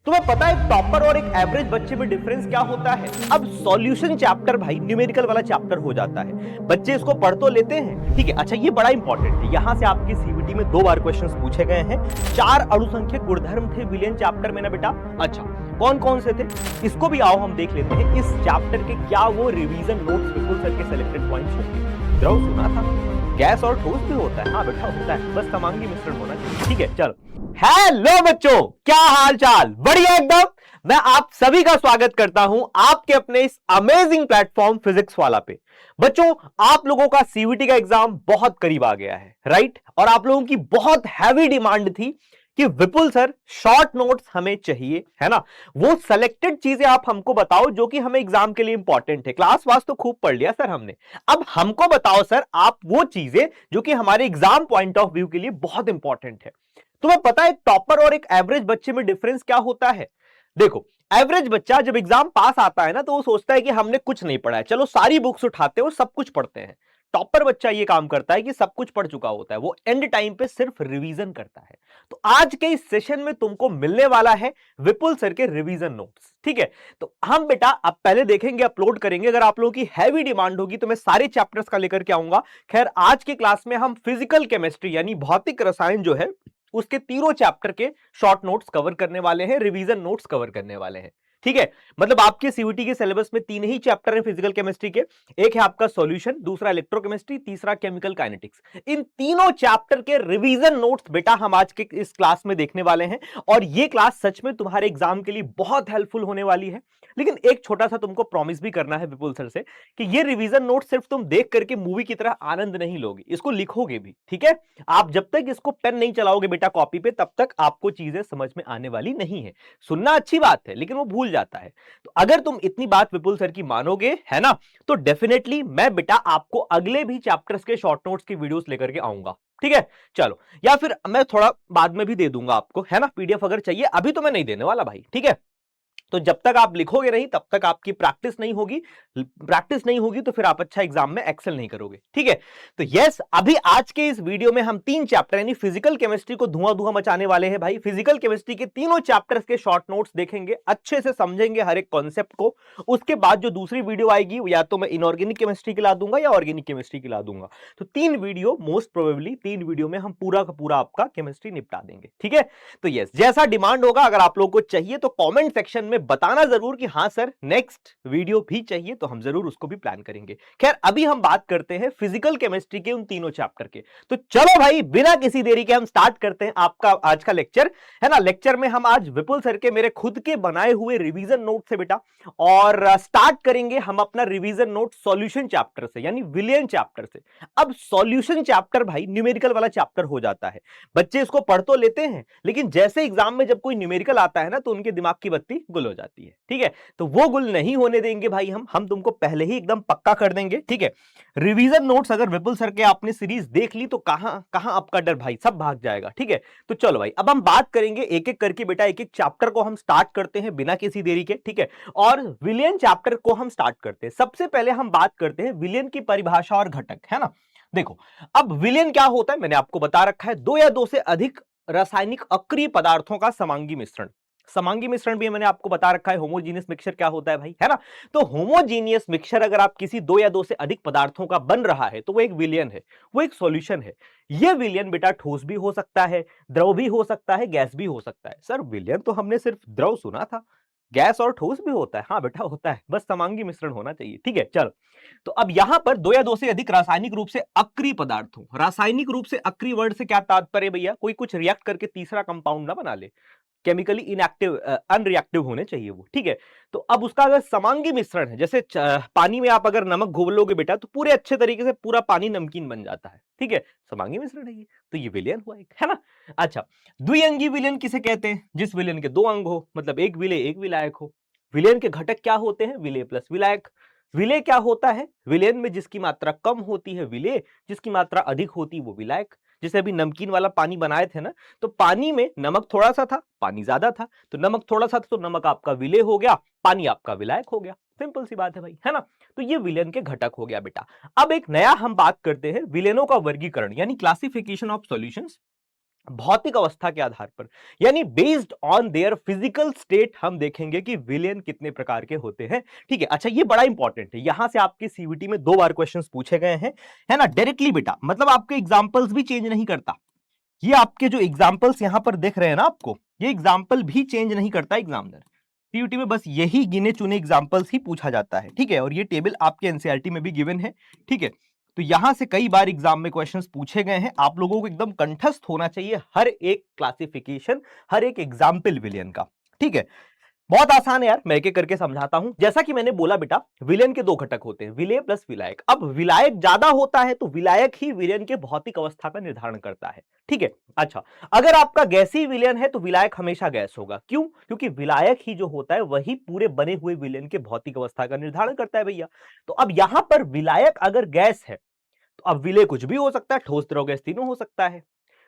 तुम्हें पता है टॉपर और एक एवरेज बच्चे में डिफरेंस क्या होता है? अब सॉल्यूशन चैप्टर भाई न्यूमेरिकल वाला चैप्टर हो जाता है। बच्चे इसको पढ़ तो लेते हैं, ठीक है। अच्छा, ये बड़ा इंपॉर्टेंट है, यहां से आपकी सीबीटी में 2 बार क्वेश्चंस पूछे गए हैं। 4 अणुसंख्यक गुणधर्म थे विलियन चैप्टर में ना बेटा। अच्छा, कौन कौन से थे इसको भी आओ हम देख लेते हैं। इस चैप्टर के क्या वो रिवीजन नोट्स विपुल सर के सिलेक्टेड पॉइंट्स होंगे? द्रव सुना था, गैस और ठोस भी होता है। हाँ बेटा होता है, बस समांगी मिश्रण होना चाहिए, ठीक है। चलो, हेलो बच्चों, क्या हाल चाल? बढ़िया एकदम। मैं आप सभी का स्वागत करता हूं आपके अपने इस अमेजिंग प्लेटफॉर्म फिजिक्स वाला पे। बच्चों, आप लोगों का सीवीटी का एग्जाम बहुत करीब आ गया है, राइट? और आप लोगों की बहुत हैवी डिमांड थी कि विपुल सर शॉर्ट नोट्स हमें चाहिए, है ना। वो सिलेक्टेड चीजें आप हमको बताओ जो कि हमें एग्जाम के लिए इंपॉर्टेंट है। क्लास वास तो खूब पढ़ लिया सर हमने, अब हमको बताओ सर आप वो चीजें जो कि हमारे एग्जाम पॉइंट ऑफ व्यू के लिए बहुत इंपॉर्टेंट है। तुम्हें पता है टॉपर और एक एवरेज बच्चे में डिफरेंस क्या होता है? देखो, एवरेज बच्चा जब एग्जाम पास आता है ना तो वो सोचता है कि हमने कुछ नहीं पढ़ा है, चलो सारी बुक्स उठाते हैं और सब कुछ पढ़ते हैं। टॉपर बच्चा ये काम करता है कि सब कुछ पढ़ चुका होता है, वो एंड टाइम पे सिर्फ रिवीजन करता है। तो आज के इस सेशन में तुमको मिलने वाला है विपुल सर के रिवीजन नोट्स, ठीक है। तो हम बेटा अब पहले देखेंगे, अपलोड करेंगे। अगर आप लोगों की हैवी डिमांड होगी तो मैं सारे चैप्टर्स का लेकर के आऊंगा। खैर, आज की क्लास में हम फिजिकल केमिस्ट्री यानी भौतिक रसायन जो है उसके तीनों चैप्टर के शॉर्ट नोट्स कवर करने वाले हैं, रिवीजन नोट्स कवर करने वाले हैं, ठीक है। मतलब आपके सीवीटी के सिलेबस में 3 ही चैप्टर हैं फिजिकल केमिस्ट्री के। एक है आपका सॉल्यूशन, दूसरा इलेक्ट्रोकेमिस्ट्री, तीसरा केमिकल काइनेटिक्स। इन तीनों चैप्टर के रिवीजन नोट्स बेटा हम आज के इस क्लास में देखने वाले हैं और ये क्लास सच में तुम्हारे एग्जाम के लिए बहुत हेल्पफुल होने वाली है। लेकिन एक छोटा सा तुमको प्रॉमिस भी करना है विपुल सर से कि ये रिवीजन नोट सिर्फ तुम देख करके मूवी की तरह आनंद नहीं लोगे, इसको लिखोगे भी, ठीक है। आप जब तक इसको पेन नहीं चलाओगे बेटा कॉपी पे तब तक आपको चीजें समझ में आने वाली नहीं है। सुनना अच्छी बात है लेकिन वो भूल जाता है। तो अगर तुम इतनी बात विपुल सर की मानोगे, है ना, तो डेफिनेटली मैं बेटा आपको अगले भी चैप्टर्स के शॉर्ट नोट्स की वीडियोस लेकर के आऊंगा, ठीक है। चलो, या फिर मैं थोड़ा बाद में भी दे दूंगा आपको, है ना, पीडीएफ अगर चाहिए। अभी तो मैं नहीं देने वाला भाई, ठीक है। तो जब तक आप लिखोगे नहीं तब तक आपकी प्रैक्टिस नहीं होगी। प्रैक्टिस नहीं होगी तो फिर आप अच्छा एग्जाम में एक्सेल नहीं करोगे, ठीक है। तो यस, अभी आज के इस वीडियो में हम 3 चैप्टर यानी फिजिकल केमिस्ट्री को धुआं धुआं मचाने वाले हैं भाई। फिजिकल केमिस्ट्री के तीनों चैप्टर्स के शॉर्ट नोट्स देखेंगे, अच्छे से समझेंगे हर एक कॉन्सेप्ट को। उसके बाद जो दूसरी वीडियो आएगी या तो मैं इनऑर्गेनिक केमिस्ट्री की ला दूंगा या ऑर्गेनिक केमिस्ट्री की ला दूंगा। तो 3 वीडियो, मोस्ट प्रोबेबली 3 वीडियो में हम पूरा का पूरा आपका केमिस्ट्री निपटा देंगे, ठीक है। तो यस, जैसा डिमांड होगा, अगर आप लोगों को चाहिए तो कमेंट सेक्शन में बताना जरूर कि हां सर नेक्स्ट वीडियो भी चाहिए, तो हम जरूर उसको भी प्लान करेंगे। खैर, अभी हम बात करते हैं फिजिकल केमिस्ट्री के उन तीनों चैप्टर के। तो चलो भाई, बिना किसी देरी के हम स्टार्ट करते हैं आपका आज का लेक्चर, है ना। लेक्चर में हम आज विपुल सर के मेरे खुद के बनाए हुए रिवीजन नोट से बेटा, और स्टार्ट करेंगे हम अपना रिवीजन नोट सॉल्यूशन चैप्टर से यानी विलियन चैप्टर से। अब सॉल्यूशन चैप्टर भाई न्यूमेरिकल वाला चैप्टर हो जाता है। बच्चे इसको पढ़ तो लेते हैं लेकिन जैसे एग्जाम में जब कोई न्यूमेरिकल आता है ना तो उनके दिमाग की बत्ती गुल हो जाती है, ठीक है। तो वो गुल नहीं होने देंगे भाई, हम तुमको पहले ही एकदम पक्का कर देंगे, ठीक है। रिवीजन नोट्स अगर विपुल सर के आपने सीरीज देख ली तो कहां कहां आपका डर भाई सब भाग जाएगा, ठीक है। तो चलो भाई, अब हम बात करेंगे एक एक करके बेटा, एक एक चैप्टर को हम स्टार्ट करते हैं बिना किसी देरी के, ठीक है। और विलियन चैप्टर को हम स्टार्ट करते हैं। सबसे पहले हम बात करते हैं विलियन की परिभाषा और घटक, है ना। देखो, अब विलियन क्या होता है मैंने आपको बता रखा है, 2 या 2 से अधिक रासायनिक अक्रिय पदार्थों का समांगी मिश्रण। समांगी मिश्रण भी मैंने आपको बता रखा है। होमोजीनियस मिक्सचर क्या होता है भाई, है ना। तो होमोजीनियस मिक्सचर अगर आप किसी 2 या 2 से अधिक पदार्थों का बन रहा है तो वो एक विलियन है, वो एक सॉल्यूशन है। ये विलियन बेटा ठोस भी हो सकता है, द्रव भी हो सकता है, गैस भी हो सकता है। सर विलियन तो हमने सिर्फ द्रव सुना था, गैस और ठोस भी होता है। हाँ बेटा होता है, बस समांगी मिश्रण होना चाहिए, ठीक है। चलो, तो अब यहां पर 2 या 2 से अधिक रासायनिक रूप से अक्रिय पदार्थों, रासायनिक रूप से अक्रिय वर्ड से क्या तात्पर्य भैया, कोई कुछ रिएक्ट करके तीसरा कंपाउंड ना बना ले, केमिकली इनएक्टिव, अनरिएक्टिव होने चाहिए वो, ठीक है। तो अब उसका अगर समांगी मिश्रण है, जैसे पानी में आप अगर नमक घोल लोगे बेटा तो पूरे अच्छे तरीके से पूरा पानी नमकीन बन जाता है, ठीक है। समांगी मिश्रण है ये, तो ये विलयन हुआ एक, है ना। अच्छा, द्विअंगी विलयन किसे कहते हैं? जिस विलयन के 2 अंग हो, मतलब एक विलेय एक विलायक हो। विलयन के घटक क्या होते हैं? विलेय प्लस विलायक। विलेय क्या होता है? विलयन में जिसकी मात्रा कम होती है विलेय, जिसकी मात्रा अधिक होती है वो विलायक। जैसे अभी नमकीन वाला पानी बनाए थे ना, तो पानी में नमक थोड़ा सा था, पानी ज्यादा था, तो नमक थोड़ा सा था तो नमक आपका विलेय हो गया, पानी आपका विलायक हो गया। सिंपल सी बात है भाई, है ना। तो ये विलयन के घटक हो गया बेटा। अब एक नया हम बात करते हैं विलयनों का वर्गीकरण यानी क्लासिफिकेशन ऑफ सॉल्यूशंस। भौतिक अवस्था के आधार पर, यानी based on their physical state हम देखेंगे कि विलेन कितने प्रकार के होते हैं। ठीक है, अच्छा ये बड़ा इंपॉर्टेंट है, यहां से आपके सीवीटी में 2 बार क्वेश्चंस पूछे गए हैं, है ना, डायरेक्टली बेटा, मतलब आपके एग्जांपल्स भी चेंज नहीं करता। ये आपके जो एग्जांपल्स यहां पर दिख रहे हैं ना आपको, ये एग्जांपल भी चेंज नहीं करता एग्जामिनर। सीयूटी में बस यही गिने चुने एग्जांपल्स ही पूछा जाता है। ठीक है, और ये टेबल आपके एनसीईआरटी में भी गिवन है। ठीक है, तो यहां से कई बार एग्जाम में क्वेश्चंस पूछे गए हैं, आप लोगों को एकदम कंठस्थ होना चाहिए हर एक क्लासिफिकेशन, हर एक एग्जाम्पल विलियन का। ठीक है, बहुत आसान है यार, मैं एक एक करके समझाता हूं। जैसा कि मैंने बोला बेटा, विलेन के 2 घटक होते हैं, विलेय प्लस विलायक। अब विलायक ज्यादा होता है तो विलायक ही विलेन के भौतिक अवस्था का निर्धारण करता है। ठीक है, अच्छा, अगर आपका गैसीय विलेन है तो विलायक हमेशा गैस होगा। क्यों? क्योंकि विलायक ही जो होता है वही पूरे बने हुए विलेन के भौतिक अवस्था का निर्धारण करता है भैया। तो अब यहां पर विलायक अगर गैस है तो अब विलेय कुछ भी हो सकता है, ठोस, द्रव, गैस तीनों हो सकता है।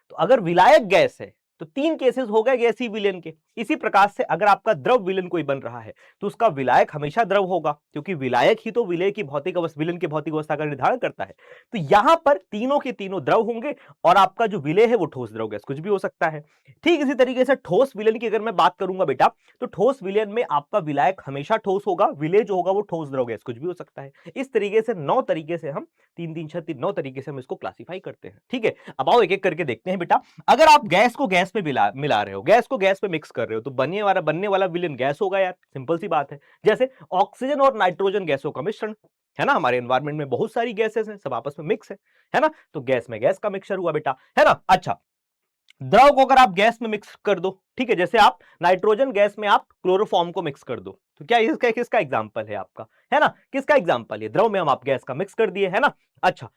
तो अगर विलायक गैस है तो 3 केसेस हो गए गैसीय विलेन के। इसी प्रकार से अगर आपका द्रव विलेन कोई बन रहा है तो उसका विलायक हमेशा द्रव होगा, क्योंकि विलायक ही तो विलेय की भौतिक अवस्था, विलेन की भौतिक अवस्था का निर्धारण करता है। तो यहां पर तीनों के तीनों द्रव होंगे और आपका जो विलेय है वो ठोस, द्रव, गैस कुछ भी हो सकता है। ठीक इसी तरीके से ठोस विलेन की अगर मैं बात करूंगा बेटा, तो ठोस विलेन में आपका विलायक हमेशा ठोस होगा, विलेय जो होगा वो ठोस, द्रव, गैस कुछ भी हो सकता है। इस तरीके से 9 तरीके से हम 3 3 6 3 9 तरीके से हम इसको क्लासिफाई करते हैं। ठीक है, अब आओ एक एक करके देखते हैं बेटा। अगर आप गैस को गैस में मिला रहे हो, गैस को गैस में मिक्स कर रहे हो, तो बनने वाला विलेन गैस होगा यार, सिंपल सी बात है। जैसे ऑक्सीजन और नाइट्रोजन गैसों का मिश्रण, है ना, हमारे एनवायरमेंट में बहुत सारी गैसेस हैं, सब आपस में मिक्स है ना, तो गैस में गैस का मिक्सचर हुआ बेटा, है ना। अच्छा, द्रव को अगर आप गैस में मिक्स कर दो, ठीक है, जैसे आप नाइट्रोजन गैस में आप क्लोरोफॉर्म को मिक्स कर दो, तो क्या इसका किसका एग्जांपल है आपका, है ना, किसका एग्जांपल है? द्रव में हम आप गैस का मिक्स कर दिए, है ना। अच्छा,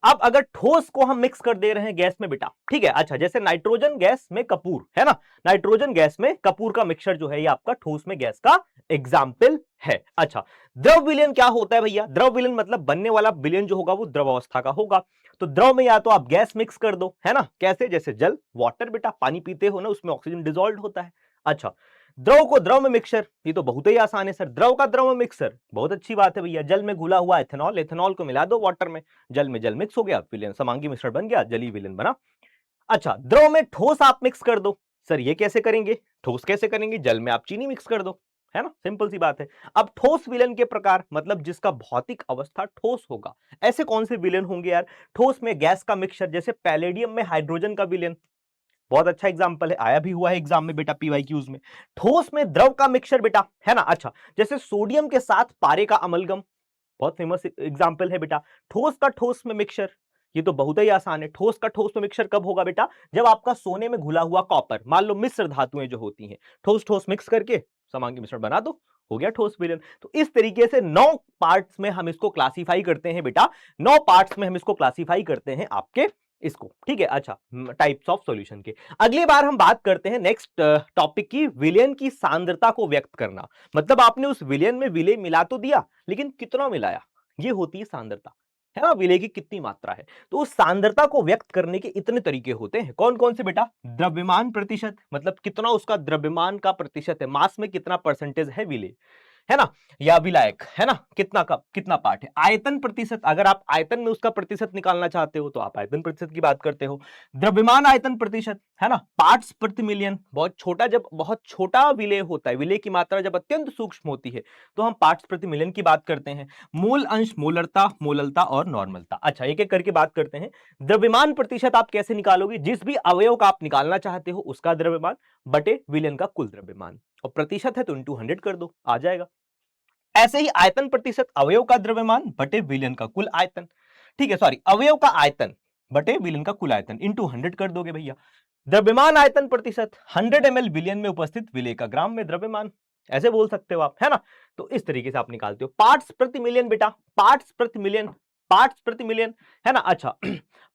अब अगर ठोस को हम मिक्स कर दे रहे हैं गैस में बेटा, ठीक है, अच्छा, जैसे नाइट्रोजन गैस में कपूर, है ना, नाइट्रोजन गैस में कपूर का मिक्सचर जो है ये आपका ठोस में गैस का एग्जाम्पल है। अच्छा, द्रव विलयन क्या होता है भैया? द्रव विलयन मतलब बनने वाला विलयन जो होगा वो द्रव अवस्था का होगा। तो द्रव में या तो आप गैस मिक्स कर दो, है ना, कैसे? जैसे जल, वाटर बेटा, पानी पीते हो ना, उसमें ऑक्सीजन डिसॉल्व होता है। अच्छा, द्रव को द्रव में मिक्सर, ये तो बहुत ही आसान है सर, द्रव का द्रव में मिक्सर, बहुत अच्छी बात है भैया। जल में घुला हुआ एथेनॉल, एथेनॉल को मिला दो वाटर में, जल में जल मिक्स हो गया, विलयन समांगी मिश्रण बन गया, जलीय विलयन बना। अच्छा, द्रव में ठोस आप मिक्स कर दो, सर ये कैसे करेंगे? ठोस कैसे करेंगे? जल में आप चीनी मिक्स कर दो, है ना, सिंपल सी बात है। अब ठोस विलयन के प्रकार, मतलब जिसका भौतिक अवस्था ठोस होगा, ऐसे कौन से विलयन होंगे यार? ठोस में गैस का मिक्सचर, जैसे पैलेडियम में हाइड्रोजन का विलयन, बहुत अच्छा एग्जांपल है, आया भी हुआ है एग्जाम में बेटा, पीवाईक्यूज में। ठोस में द्रव का मिक्सचर बेटा, है ना। अच्छा, जैसे सोडियम के साथ पारे का अमलगम, बहुत फेमस एग्जांपल है बेटा। ठोस का ठोस में मिक्सचर, ये तो बहुत ही आसान है। ठोस का ठोस में मिक्सचर कब होगा बेटा? जब आपका सोने में घुला हुआ कॉपर, मान लो मिश्र धातुएं जो होती हैं, ठोस ठोस मिक्स करके समांगी मिश्रण बना दो, हो गया ठोस विलयन। तो इस तरीके से 9 पार्ट्स में हम इसको क्लासिफाई करते हैं बेटा, 9 पार्ट्स में हम इसको क्लासिफाई करते हैं आपके इसको, ठीक है। अच्छा, टाइप्स ऑफ सॉल्यूशन के अगली बार हम बात करते हैं नेक्स्ट टॉपिक की, विलयन की सांद्रता को व्यक्त करना। मतलब आपने उस विलयन में विलय मिला तो दिया, लेकिन कितना मिलाया, ये होती है सांद्रता, है ना, विलय की कितनी मात्रा है। तो उस सांद्रता को व्यक्त करने के इतने तरीके होते हैं, कौन कौन से बेटा? द्रव्यमान प्रतिशत, मतलब कितना उसका द्रव्यमान का प्रतिशत है, मास में कितना परसेंटेज है विलय, है ना, या विलायक, है ना, कितना का कितना पार्ट है। आयतन प्रतिशत, अगर आप आयतन में उसका प्रतिशत निकालना चाहते हो तो आप आयतन प्रतिशत की बात करते हो। द्रव्यमान आयतन प्रतिशत, है ना, पार्ट्स प्रति मिलियन, बहुत छोटा, जब बहुत छोटा विलय होता है, विलय की मात्रा जब अत्यंत सूक्ष्म होती है तो हम पार्ट्स प्रति मिलियन की बात करते हैं। मूल अंश, मोलरता, मोललता और नॉर्मलता। अच्छा, एक एक करके बात करते हैं। द्रव्यमान प्रतिशत आप कैसे निकालोगे? जिस भी अवयव का आप निकालना चाहते हो उसका द्रव्यमान बटे विलयन का कुल द्रव्यमान, और प्रतिशत है तो इंटू 100 कर दो, आ जाएगा। ऐसे ही आयतन प्रतिशत, अवयव का द्रव्यमान बटे विलयन का कुल आयतन, ठीक है, सॉरी, अवयव का आयतन बटे विलयन का कुल आयतन इंटू 100 कर दोगे भैया। द्रव्यमान आयतन प्रतिशत, 100 ml विलयन में उपस्थित विलय का ग्राम में द्रव्यमान, ऐसे बोल सकते हो आप, है ना। तो इस तरीके से आप निकालते हो। पार्ट्स प्रति मिलियन बेटा, पार्ट्स प्रति मिलियन, पार्ट्स प्रति मिलियन, है ना। अच्छा,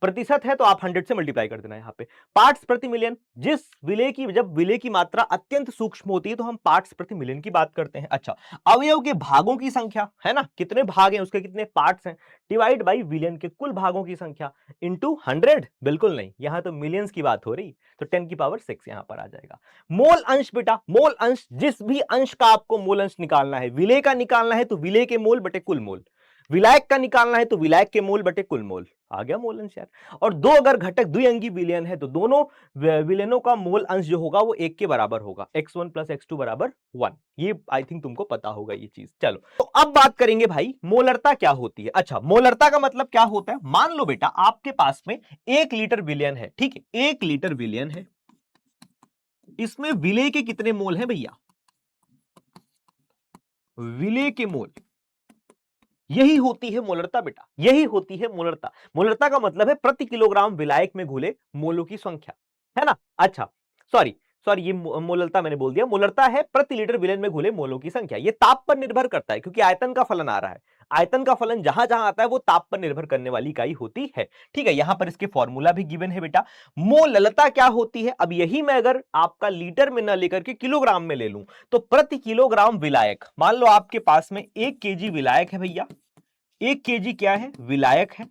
प्रतिशत है तो आप 100 से मल्टीप्लाई कर देना यहां पे। पार्ट्स प्रति मिलियन, जिस विलय की, जब विलय की मात्रा अत्यंत सूक्ष्म होती है तो हम पार्ट्स प्रति मिलियन की बात करते हैं। अच्छा, अवयव के भागों की संख्या, है ना, कितने भाग हैं उसके, कितने पार्ट्स हैं, डिवाइड बाई विलयन के कुल भागों की संख्या इंटू 100, बिल्कुल नहीं, यहां तो मिलियंस की बात हो रही, तो 10 की पावर 6 यहां पर आ जाएगा। मोल अंश बेटा, मोल अंश, जिस भी अंश का आपको मोल अंश निकालना है, विलय का निकालना है तो विलय के मोल बटे कुल मोल, विलायक का निकालना है तो विलायक के मोल बटे कुल मोल, आ गया मोल अंश यार। और दो अगर घटक द्विअंगी विलयन है तो दोनों विलयनों का मोल अंश जो होगा वो एक के बराबर होगा, x1 प्लस x2 बराबर 1। ये आई थिंक तुमको पता होगा ये चीज। चलो तो अब बात करेंगे भाई मोलरता क्या होती है। अच्छा, मोलरता का मतलब क्या होता है? मान लो बेटा आपके पास में 1 लीटर विलयन है, ठीक है, 1 लीटर विलयन है, इसमें विलेय के कितने मोल हैं भैया? विलेय के मोल, यही होती है मोलरता बेटा, यही होती है मोलरता। मोलरता का मतलब है प्रति किलोग्राम विलायक में घुले मोलों की संख्या, है ना। अच्छा सॉरी सॉरी, ये मोलरता मैंने बोल दिया, मोलरता है प्रति लीटर विलयन में घुले मोलों की संख्या। ये ताप पर निर्भर करता है क्योंकि आयतन का फलन आ रहा है, आयतन का फलन जहां जहां आता है वो ताप पर निर्भर करने वाली इकाई होती है। ठीक है, यहां पर इसके फॉर्मूला भी गिवन है बेटा। मोललता क्या होती है? अब यही मैं अगर आपका लीटर में न लेकर के किलोग्राम में ले लूं तो प्रति किलोग्राम विलायक, मान लो आपके पास में 1 केजी विलायक है भैया, 1 केजी क्या है? विलायक है।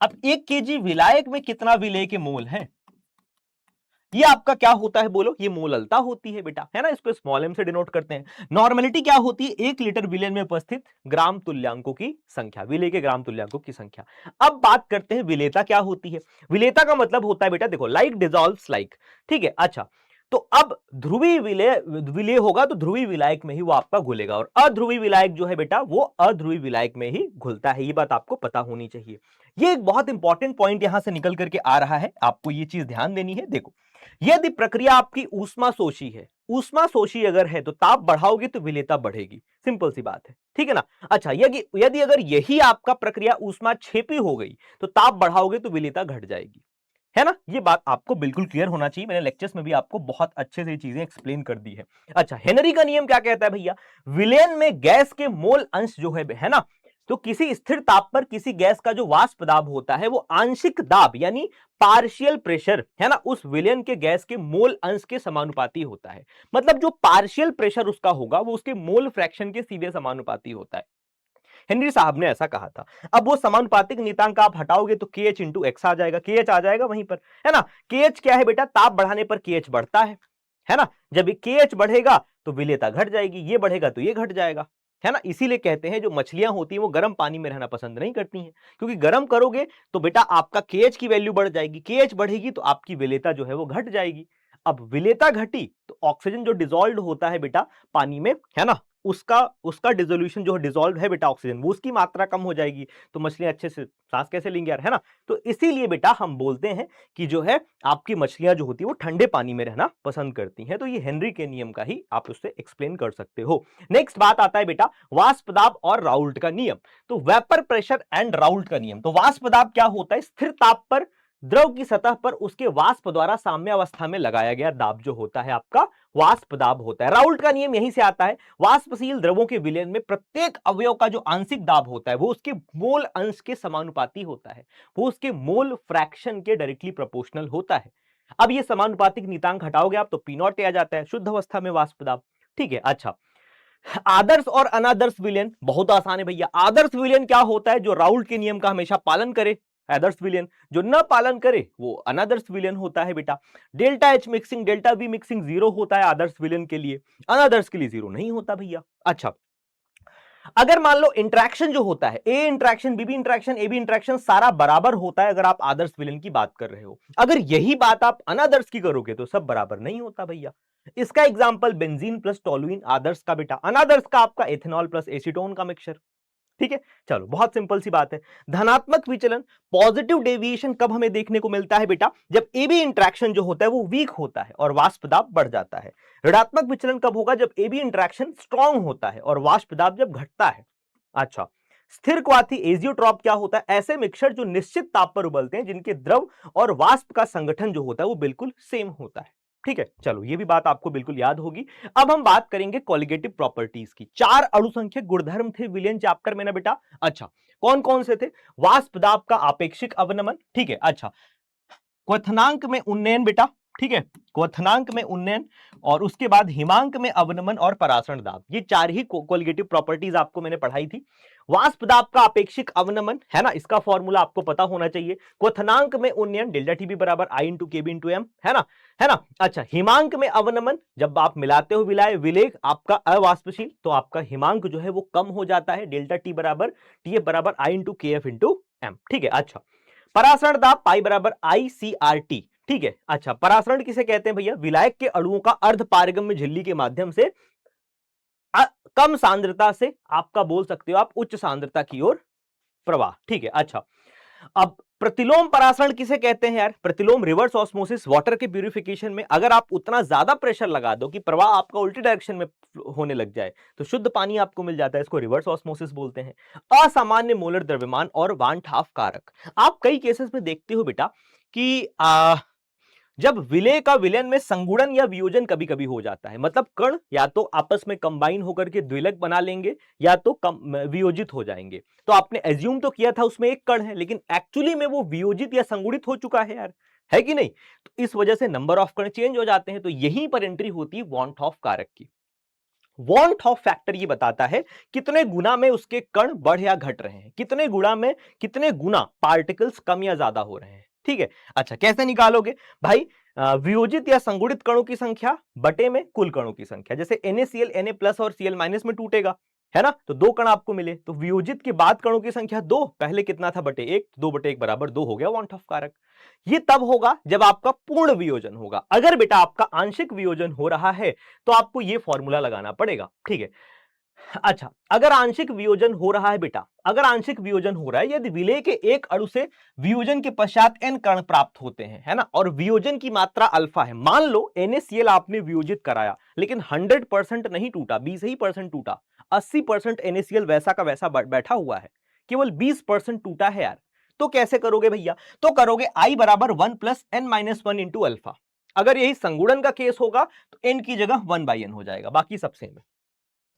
अब 1 केजी विलायक में कितना विलेय के मोल है? ये आपका क्या होता है बोलो? ये मोललता होती है बेटा, है ना। इसको स्मॉल m से डिनोट करते हैं। नॉर्मेलिटी क्या होती है? 1 लीटर विलयन में उपस्थित ग्राम तुल्यांकों की संख्या, विलेय के ग्राम तुल्यांकों की संख्या। अब बात करते हैं विलेयता क्या होती है। विलेयता का मतलब होता है बेटा, देखो, लाइक डिजॉल्व्स लाइक, ठीक है। अच्छा, तो अब ध्रुवीय विलेय विलेय होगा तो ध्रुवीय विलायक में ही वो आपका घुलेगा, और अध्रुवीय विलायक जो है बेटा वो अध्रुवीय विलायक में ही घुलता है। ये बात आपको पता होनी चाहिए। ये एक बहुत इंपॉर्टेंट पॉइंट यहां से निकल करके आ रहा है, आपको ये चीज ध्यान देनी है। देखो, यदि प्रक्रिया आपकी ऊष्मा शोषी है, ऊष्मा शोषी अगर है तो ताप बढ़ाओगे तो विलेयता बढ़ेगी, सिंपल सी बात है, ठीक है ना। अच्छा, यदि अगर यही आपका प्रक्रिया ऊष्मा क्षेपी हो गई तो ताप बढ़ाओगे तो विलेयता घट जाएगी, है ना। ये बात आपको बिल्कुल क्लियर होना चाहिए, मैंने लेक्चर्स में भी आपको बहुत अच्छे से ये चीजें एक्सप्लेन कर दी है। अच्छा, हेनरी का नियम क्या कहता है भैया? विलयन में गैस के मोल अंश जो है ना, तो किसी स्थिर ताप पर किसी गैस का जो वाष्प दाब होता है वो आंशिक दाब यानी पार्शियल प्रेशर, है ना, उस विलयन के गैस के मोल अंश के समानुपाती होता है। मतलब जो पार्शियल प्रेशर उसका होगा वो उसके मोल फ्रैक्शन के सीधे समानुपाती होता है। हेनरी साहब ने ऐसा कहा था। अब वो समानुपातिक नियतांक आप हटाओगे तो KH इंटू एक्स आ जाएगा, KH आ जाएगा वहीं पर, है ना। KH क्या है बेटा? ताप बढ़ाने पर KH बढ़ता है ना। जब KH बढ़ेगा तो विलेयता घट जाएगी, ये बढ़ेगा तो ये घट जाएगा, है ना। इसीलिए कहते हैं जो मछलियां होती हैं वो गर्म पानी में रहना पसंद नहीं करती हैं, क्योंकि गर्म करोगे तो बेटा आपका KH की वैल्यू बढ़ जाएगी, KH बढ़ेगी तो आपकी विलेयता जो है वो घट जाएगी। अब विलेयता घटी तो ऑक्सीजन जो डिसॉल्व होता है बेटा पानी में, है ना, उसका उसका डिसोल्यूशन जो डिसॉल्व है बेटा ऑक्सीजन, वो उसकी मात्रा कम हो जाएगी, तो मछलियां अच्छे से सांस कैसे लेंगी यार, है ना। तो इसीलिए बेटा हम बोलते हैं कि जो है आपकी मछलियां जो होती है वो ठंडे पानी में रहना पसंद करती हैं। तो ये हेनरी के नियम का ही आप उससे एक्सप्लेन कर सकते हो। नेक्स्ट बात आता है बेटा वाष्प दाब और राउल्ट का नियम। तो वेपर प्रेशर एंड राउल्ट का नियम। तो वाष्प दाब क्या होता है? स्थिर ताप पर द्रव की सतह पर उसके वाष्प द्वारा साम्यावस्था में लगाया गया दाब जो होता है आपका वाष्प दाब होता है। राउल्ट का नियम यहीं से आता है। वाष्पशील द्रवों के विलयन में प्रत्येक अवयव का जो आंशिक दाब होता है वो उसके मोल अंश के समानुपाती होता है, वो उसके मोल फ्रैक्शन के डायरेक्टली प्रोपोर्शनल होता है। अब ये समानुपातिक नियतांक हटाओगे आप तो पी नॉट आ जाता है, शुद्ध अवस्था में वाष्प दाब, ठीक है। अच्छा, आदर्श और अनादर्श विलयन बहुत आसान है भैया। आदर्श विलयन क्या होता है? जो राउल्ट के नियम का हमेशा पालन करे आदर्श विलयन, जो न पालन करे वो अनादर्श विलयन होता है बेटा। Delta H mixing delta V mixing 0 होता है आदर्श विलयन के लिए, अनादर्श के लिए 0 नहीं होता भैया। अच्छा, अगर मान लो इंटरेक्शन जो होता है ए इंटरेक्शन बीबी इंटरेक्शन एबी इंटरेक्शन सारा बराबर होता है अगर आप आदर्श विलयन की बात कर रहे हो, अगर यही बात आप अनादर्श की करोगे तो सब बराबर नहीं होता भैया। इसका एग्जांपल बेंजीन प्लस टोलुइन आदर्श का बेटा, अनादर्श का आपका एथेनॉल प्लस एसीटोन का मिक्सचर, ठीक है। चलो बहुत सिंपल सी बात है। धनात्मक विचलन पॉजिटिव डेविएशन कब हमें देखने को मिलता है बेटा? जब एबी इंटरेक्शन जो होता है वो वीक होता है और वाष्प दाब बढ़ जाता है। ऋणात्मक विचलन कब होगा? जब एबी इंटरेक्शन स्ट्रांग होता है और वाष्प दाब जब घटता है। अच्छा, स्थिर क्वाथी एजियोट्रॉप क्या होता है? ऐसे मिक्सचर जो निश्चित ताप पर उबलते हैं जिनके द्रव और वाष्प का संगठन जो होता है वो बिल्कुल सेम होता है, ठीक है। चलो ये भी बात आपको बिल्कुल याद होगी। अब हम बात करेंगे कॉलिगेटिव प्रॉपर्टीज की। 4 अणुसंख्यक गुणधर्म थे विलयन चैप्टर में ना बेटा। अच्छा, कौन कौन से थे? वाष्प दाब का आपेक्षिक अवनमन, ठीक है। अच्छा, क्वथनांक में उन्नयन बेटा, ठीक है, क्वथनांक में उन्नयन और उसके बाद हिमांक में अवनमन और परासरण दाब, ये चार ही क्वालिटेटिव प्रॉपर्टीज आपको मैंने पढ़ाई थी। वाष्प दाब का अपेक्षिक अवनमन है ना, इसका फॉर्मूला आपको पता होना चाहिए। क्वथनांक में उन्नयन डेल्टा टीबी बराबर आई इंटू केबी इंटू एम, है ना, है ना। अच्छा, हिमांक में अवनमन, जब आप मिलाते हो विलाय विलेख आपका अवाष्पशील, तो आपका हिमांक जो है वो कम हो जाता है, डेल्टा टी बराबर टी एफ बराबर आई इंटू के एफ इंटू एम, ठीक है। अच्छा, परासरण दाब पाई बराबर आई सी आर टी, ठीक है। अच्छा, परासरण किसे कहते हैं भैया? विलायक के अणुओं का अर्ध पारगम्य झिल्ली के माध्यम से कम सांद्रता से आपका बोल सकते हो आप उच्च सांद्रता की ओर प्रवाह, ठीक है। अच्छा, अब प्रतिलोम परासरण किसे कहते हैं यार? प्रतिलोम रिवर्स ऑस्मोसिस, वाटर के प्यूरिफिकेशन में अगर आप उतना ज्यादा प्रेशर लगा दो कि प्रवाह आपका उल्टी डायरेक्शन में होने लग जाए तो शुद्ध पानी आपको मिल जाता है, इसको रिवर्स ऑस्मोसिस बोलते हैं। असामान्य मोलर द्रव्यमान और वान हाफ कारक, आप कई केसेस में देखते हो बेटा कि जब विलय का विलयन में संगुणन या वियोजन कभी कभी हो जाता है, मतलब कण या तो आपस में कंबाइन होकर के द्विलक बना लेंगे या तो वियोजित हो जाएंगे। तो आपने एज्यूम तो किया था उसमें एक कण है, लेकिन एक्चुअली में वो वियोजित या संगुणित हो चुका है यार, है कि नहीं? तो इस वजह से नंबर ऑफ कण चेंज हो जाते हैं। तो यहीं पर एंट्री होती है वॉन हॉफ कारक की। वॉन हॉफ फैक्टर ये बताता है कितने गुना में उसके कण बढ़ या घट रहे हैं, कितने गुणा में, कितने गुना पार्टिकल्स कम या ज्यादा हो रहे हैं, ठीक है। अच्छा, कैसे निकालोगे भाई? वियोजित या संगुणित कणों की संख्या बटे में कुल कणों की संख्या, जैसे NaCl Na प्लस और Cl माइनस में टूटेगा, है ना, तो दो कण आपको मिले, तो वियोजित के बाद कणों की संख्या दो, पहले कितना था? बटे एक, दो बटे एक बराबर दो हो गया वॉन हॉफ कारक। ये तब होगा जब आपका पूर्ण वियोजन होगा। अगर बेटा आपका आंशिक वियोजन हो रहा है तो आपको ये फॉर्मूला लगाना पड़ेगा, ठीक है। अच्छा, अगर आंशिक वियोजन हो रहा है बेटा, अगर आंशिक वियोजन हो रहा है, यदि विलेय के एक अणु से वियोजन के पश्चात n कण प्राप्त होते हैं, है ना, और वियोजन की मात्रा अल्फा है, मान लो NaCl आपने वियोजित कराया लेकिन 100% नहीं टूटा, 20 ही परसेंट टूटा, 80% NaCl वैसा का वैसा बैठा हुआ है, केवल 20% टूटा है यार, तो कैसे करोगे भैया? तो करोगे I बराबर 1 plus n minus 1 into alpha. अगर यही संगुणन का केस होगा तो n की जगह 1/n हो जाएगा, बाकी सब सेम है,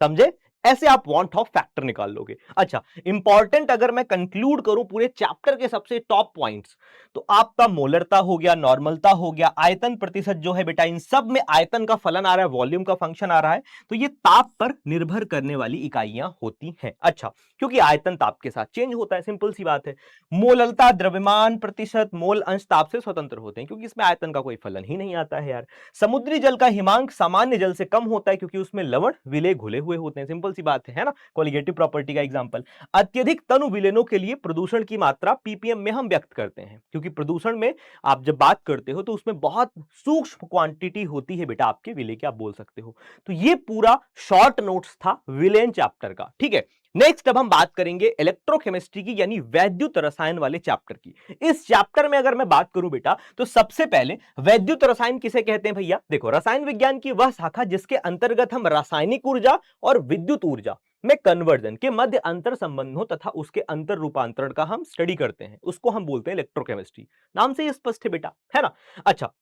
समझे? ऐसे आप वॉन हॉफ फैक्टर निकाल लोगे। अच्छा, इंपॉर्टेंट अगर मैं कंक्लूड करूं पूरे चैप्टर के सबसे टॉप पॉइंट्स, तो आपका मोलरता हो गया, नॉर्मलता हो गया, आयतन प्रतिशत जो है बेटा, इन सब में आयतन का फलन आ रहा है, वॉल्यूम का फंक्शन आ रहा है, तो ये ताप पर निर्भर करने वाली इकाइयां होती हैं। अच्छा, क्योंकि आयतन ताप के साथ चेंज होता है, सिंपल सी बात है। मोललता, द्रव्यमान प्रतिशत, मोल अंश ताप से स्वतंत्र होते हैं, क्योंकि इसमें आयतन का कोई फलन ही नहीं आता है यार। समुद्री जल का हिमांक सामान्य जल से कम होता है क्योंकि उसमें लवण विलेय घुले हुए होते हैं, सिंपल सी बात है ना, कोलिगेटिव प्रॉपर्टी का एग्जांपल। अत्यधिक तनु विलेनों के लिए प्रदूषण की मात्रा पीपीएम में हम व्यक्त करते हैं, क्योंकि प्रदूषण में आप जब बात करते हो तो उसमें बहुत सूक्ष्म क्वांटिटी होती है बेटा आपके विलेय की, आप बोल सकते हो। तो ये पूरा शॉर्ट नोट्स था विलेयन चैप्टर का, ठीक है। नेक्स्ट अब हम बात करेंगे इलेक्ट्रोकेमिस्ट्री की, यानी वैद्युत रसायन वाले चैप्टर की। इस चैप्टर में अगर मैं बात करूं बेटा, तो सबसे पहले वैद्युत रसायन किसे कहते हैं भैया? देखो, रसायन विज्ञान की वह शाखा जिसके अंतर्गत हम रासायनिक ऊर्जा और विद्युत ऊर्जा में कन्वर्जन के मध्य अंतर संबंधों तथा उसके अंतर रूपांतरण का हम स्टडी करते हैं, उसको हम बोलते हैं इलेक्ट्रोकेमिस्ट्री। नाम से ही स्पष्ट है बेटा, है ना। अच्छा,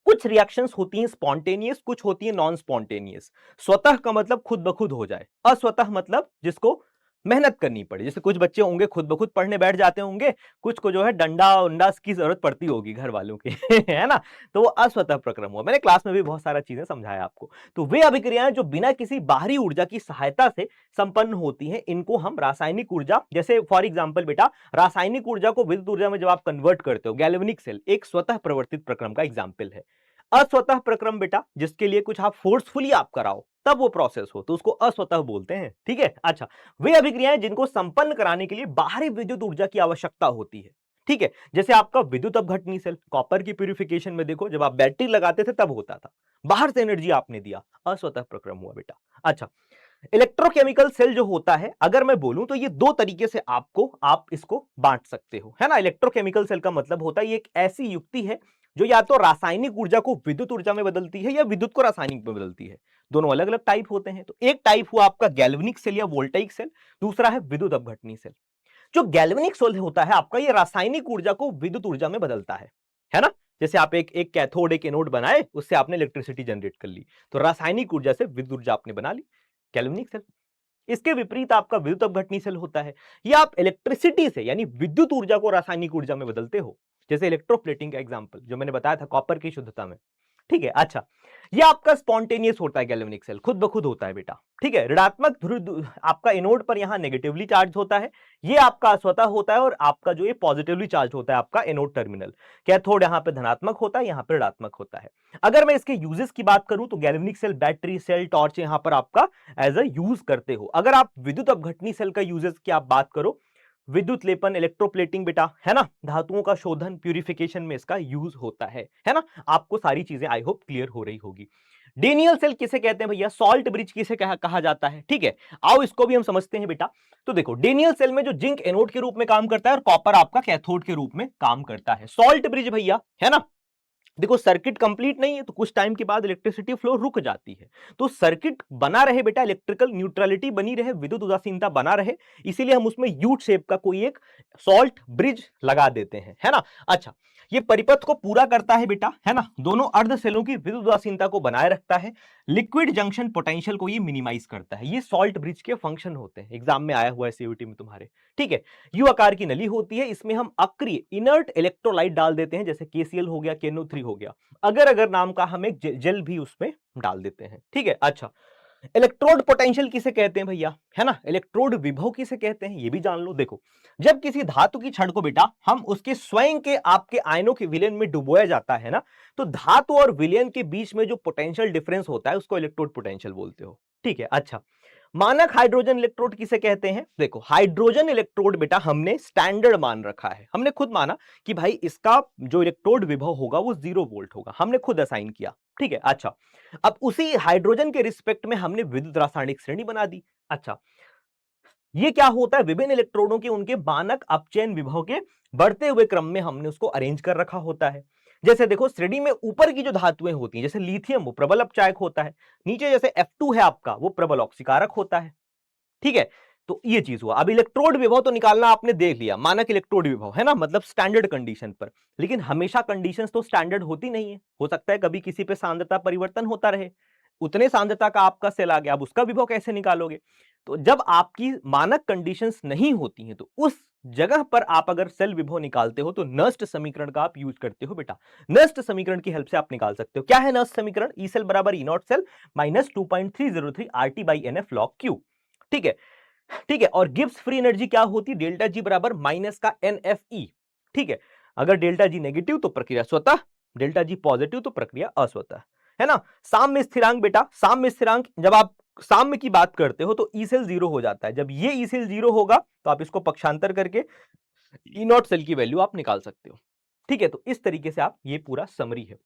कुछ रिएक्शंस होती हैं स्पॉन्टेनियस, कुछ होती हैं नॉन स्पॉन्टेनियस। स्वतः का मतलब खुद ब खुद हो जाए, अस्वतः मतलब जिसको मेहनत करनी पड़े। जैसे कुछ बच्चे होंगे खुद ब खुद पढ़ने बैठ जाते होंगे, कुछ को जो है डंडा उंडा की जरूरत पड़ती होगी घर वालों की है ना, तो वो अस्वतः प्रक्रम हुआ। मैंने क्लास में भी बहुत सारा चीजें समझाया आपको। तो वे अभिक्रियाएं जो बिना किसी बाहरी ऊर्जा की सहायता से संपन्न होती हैं, इनको हम रासायनिक ऊर्जा, जैसे फॉर एग्जाम्पल बेटा, रासायनिक ऊर्जा को विद्युत ऊर्जा में जब आप कन्वर्ट करते हो, गैल्वेनिक सेल एक स्वतः प्रवर्तित प्रक्रम का एग्जाम्पल है। अस्वतः प्रक्रम बेटा, जिसके लिए कुछ आप फोर्सफुली आप कराओ तब वो प्रोसेस हो, तो उसको अस्वतः बोलते हैं, ठीक है। अच्छा, वे अभिक्रियाएं जिनको संपन्न कराने के लिए बाहरी विद्युत ऊर्जा की आवश्यकता होती है, ठीक है, जैसे आपका विद्युत अपघटनी सेल, कॉपर की प्यूरिफिकेशन में देखो, जब आप बैटरी लगाते थे तब होता था, बाहर से एनर्जी आपने दिया, अस्वतः प्रक्रम हुआ बेटा। अच्छा, इलेक्ट्रोकेमिकल सेल जो होता है, अगर मैं बोलूं तो ये दो तरीके से आप इसको बांट सकते हो, है ना। इलेक्ट्रोकेमिकल सेल का मतलब होता है ये एक ऐसी युक्ति है जो या तो रासायनिक ऊर्जा को विद्युत ऊर्जा में बदलती है या विद्युत को रासायनिक में बदलती है। दोनों अलग अलग टाइप होते हैं। तो एक टाइप हुआ आपका गैल्वेनिक सेल या वोल्टाइक सेल, दूसरा है विद्युत अपघटनी सेल। जो गैल्वेनिक सेल होता है आपका, ये रासायनिक ऊर्जा को विद्युत ऊर्जा में बदलता है ना। जैसे आप एक कैथोड एक एनोड बनाए, उससे आपने इलेक्ट्रिसिटी जनरेट कर ली, तो रासायनिक ऊर्जा से विद्युत ऊर्जा आपने बना ली, गैल्वेनिक सेल। इसके विपरीत आपका विद्युत अपघटनी सेल होता है, ये आप इलेक्ट्रिसिटी से यानी विद्युत ऊर्जा को रासायनिक ऊर्जा में बदलते हो, जैसे इलेक्ट्रोप्लेटिंग का एग्जांपल जो मैंने बताया था कॉपर की शुद्धता में। ठीक है, अच्छा ये आपका स्पॉन्टेनियस होता है गैल्वेनिक सेल, खुद ब खुद होता है बेटा। ठीक है, ऋणात्मक ध्रुव आपका एनोड पर यहां नेगेटिवली चार्ज होता है, ये आपका स्वतः होता है, और आपका जो ये पॉजिटिवली चार्ज होता है आपका एनोड टर्मिनल। कैथोड यहां पे धनात्मक होता है, यहां पे ऋणात्मक होता है। अगर मैं इसके यूजेस की बात करूं तो galvanic cell, battery cell, torch यहां पर आपका एज अ यूज करते हो। अगर आप विद्युत अपघटनी सेल का यूजेस की आप बात करो, विद्युत लेपन, इलेक्ट्रोप्लेटिंग बेटा, है ना, धातुओं का शोधन, प्यूरिफिकेशन में इसका यूज होता है ना। आपको सारी चीजें आई होप क्लियर हो रही होगी। डेनियल सेल किसे कहते हैं भैया, सॉल्ट ब्रिज किसे कहा जाता है, ठीक है, आओ इसको भी हम समझते हैं बेटा। तो देखो डेनियल सेल में जो जिंक एनोड के रूप में काम करता है और कॉपर आपका कैथोड के रूप में काम करता है। सॉल्ट ब्रिज भैया, है ना, देखो सर्किट कंप्लीट नहीं है तो कुछ टाइम के बाद इलेक्ट्रिसिटी फ्लो रुक जाती है, तो सर्किट बना रहे बेटा, इलेक्ट्रिकल न्यूट्रलिटी बनी रहे, विद्युत उदासीनता बना रहे, इसीलिए हम उसमें यू शेप का कोई एक सॉल्ट ब्रिज लगा देते हैं, है ना। अच्छा, ये परिपथ को पूरा करता है बेटा, है ना, दोनों अर्ध सेलों की विद्युत उदासीनता को बनाए रखता है, लिक्विड जंक्शन पोटेंशियल को ये मिनिमाइज करता है। ये सॉल्ट ब्रिज के फंक्शन होते हैं, एग्जाम में आया हुआ है सीयूटी में तुम्हारे। ठीक है, यू आकार की नली होती है, इसमें हम अक्रिय इनर्ट इलेक्ट्रोलाइट डाल देते हैं, जैसे KCl हो गया, KNO3 हो गया, अगर नाम का हम एक जेल भी उसमें डाल देते हैं। ठीक है, अच्छा इलेक्ट्रोड पोटेंशियल किसे कहते हैं भैया, है ना, इलेक्ट्रोड विभव किसे कहते हैं ये भी जान लो। देखो जब किसी धातु की छड़ को बेटा हम उसके स्वयं के आपके आयनों के विलयन में डुबोया जाता है ना, तो धातु और विलयन के बीच में जो पोटेंशियल डिफरेंस होता है उसको इलेक्ट्रोड पोटेंशियल बोलते हो। ठीक है, अच्छा मानक हाइड्रोजन इलेक्ट्रोड किसे कहते हैं। देखो हाइड्रोजन इलेक्ट्रोड बेटा हमने स्टैंडर्ड मान रखा है, हमने खुद माना कि भाई इसका जो इलेक्ट्रोड विभव होगा वो 0 वोल्ट होगा, हमने खुद असाइन किया। ठीक है, अच्छा अब उसी हाइड्रोजन के रिस्पेक्ट में हमने विद्युत रासायनिक श्रेणी बना दी। अच्छा ये क्या होता है, विभिन्न इलेक्ट्रोडों के उनके मानक अपचयन विभव के बढ़ते हुए क्रम में हमने उसको अरेंज कर रखा होता है। जैसे देखो श्रेणी में ऊपर की जो धातुएं होती हैं, जैसे लिथियम वो प्रबल अपचायक होता है, नीचे जैसे F2 है आपका वो प्रबल ऑक्सीकारक होता है। ठीक है, तो ये चीज हुआ। अब इलेक्ट्रोड विभव तो निकालना आपने देख लिया, मानक इलेक्ट्रोड विभव, है ना, मतलब स्टैंडर्ड कंडीशन पर, लेकिन हमेशा कंडीशंस तो स्टैंडर्ड होती नहीं है, हो सकता है कभी किसी पे सांद्रता परिवर्तन होता रहे, उतने सांद्रता का आपका सेल आ गया, अब उसका विभव कैसे निकालोगे। तो जब आपकी मानक कंडीशंस नहीं होती हैं तो उस जगह पर आप अगर सेल विभव निकालते हो तो नस्ट समीकरण का आप यूज करते हो बेटा। नस्ट समीकरण की हेल्प से आप निकाल सकते हो। क्या है नस्ट समीकरण, ई सेल बराबर E naught cell minus 2.303 RT by NF log Q। ठीक है, ठीक है, और गिब्स फ्री एनर्जी क्या होती है, डेल्टा जी बराबर माइनस का NFE। ठीक है, अगर डेल्टा जी नेगेटिव तो प्रक्रिया स्वतः, डेल्टा जी पॉजिटिव तो प्रक्रिया अस्वतः, है ना। साम्य स्थिरांक बेटा, साम्य स्थिरांक जब आप साम्य की बात करते हो तो ई सेल 0 हो जाता है, जब ये ई सेल 0 होगा तो आप इसको पक्षांतर करके ई नॉट सेल की वैल्यू आप निकाल सकते हो। ठीक है, तो इस तरीके से आप, ये पूरा समरी है।